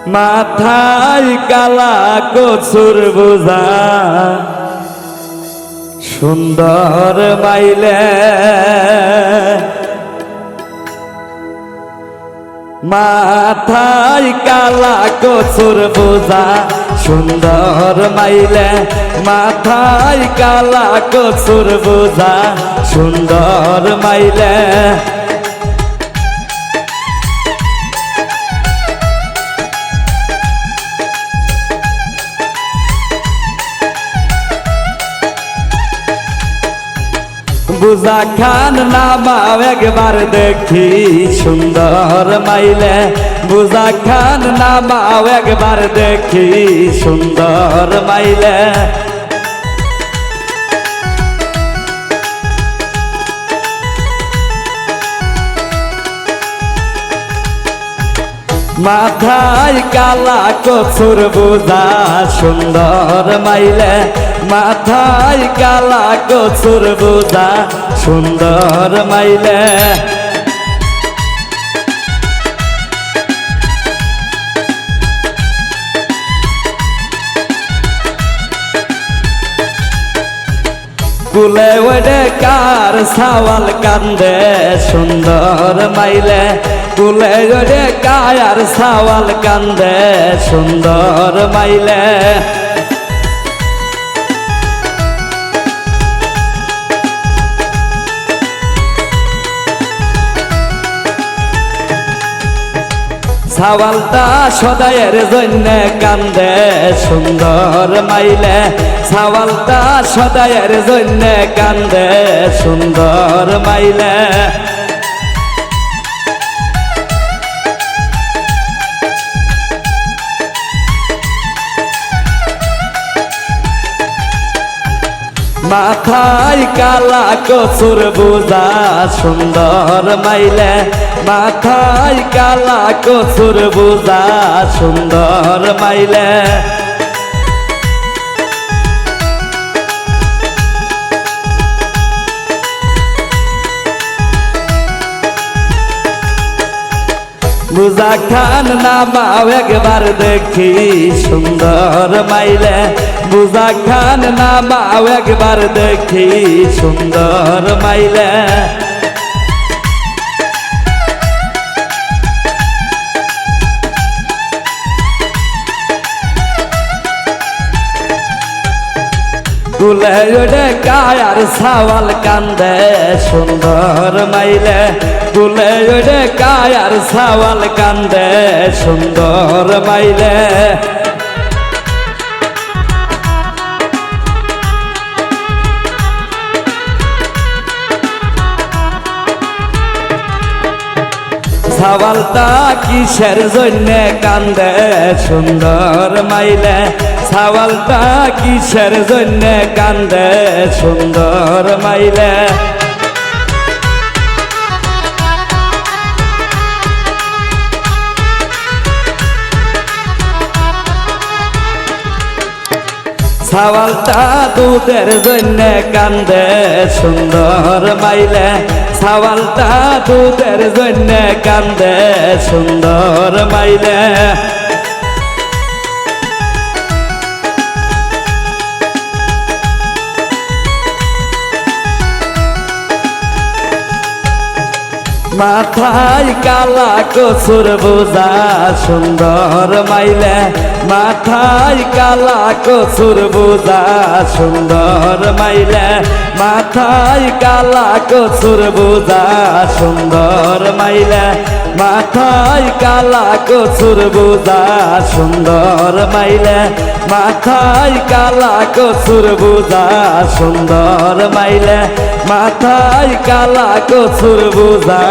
মাথায় কালা কচুর বোঝা সুন্দর মাইলে মাথায় কালা কচুর বোঝা সুন্দর মাইলে মাথায় কালা কচুর বোঝা সুন্দর মাইলে বুঝা খান নামাও একবার দেখি সুন্দর মাইলে বুঝা খান নামাও একবার দেখি সুন্দর মাইলে মাথায় কালা কচুর বোঝা সুন্দর মাইলে মাথায় কালা কচুর বোঝা সুন্দর মাইলে কুলে ওডে কার সাওয়াল কান্দে সুন্দর মাইলে কুলে ওডে কায়ার সাওয়াল কান্দে সুন্দর মাইলে সাওয়ালটা সদায়ের জন্য কান্দে সুন্দর মাইলে সাওয়ালটা সদায়ের জন্য কান্দে সুন্দর মাইলে মাথায় কালা কচুর বোঝা সুন্দর মাইলে মাথায় কালা কচুর বোঝা সুন্দর মাইলে বুঝা খান নামাও একবার দেখি সুন্দর মাইলে বুঝা খান নামাও একবার দেখি সুন্দর মাইলে কুলে ওডে কায়ার সাওয়াল কান্দে সুন্দর মাইলে কুলে ওডে কায়ার সাওয়াল কান্দে সুন্দর মাইলে সাওয়ালটা কিসের জন্য কান্দে সুন্দর মাইলে সাওয়ালটা কিসের জন্য কান্দে সুন্দর মাইলে সাওয়ালটা দুধের জন্য কান্দে সুন্দর মাইলে সাওয়ালটা দুধের জন্য কান্দে সুন্দর মাইলে মাথায় কালা কচুর বোঝা সুন্দর মাইলে মাথায় কালা কচুর বোঝা সুন্দর মাইলে মাথায় কালা কচুর বোঝা সুন্দর মাইলে মাথায় কালা কচুর বোঝা সুন্দর মাইলে মাথায় কালা কচুর বোঝা সুন্দর মাইলে মাথায় কালা কচুর বোঝা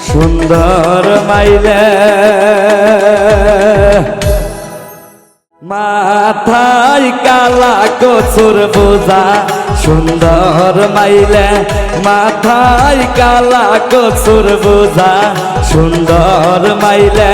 সুন্দর মাইলে মাথায় কালা কচুর বোঝা সুন্দর মাইলে মাথায় কালা কচুর বোঝা সুন্দর মাইলে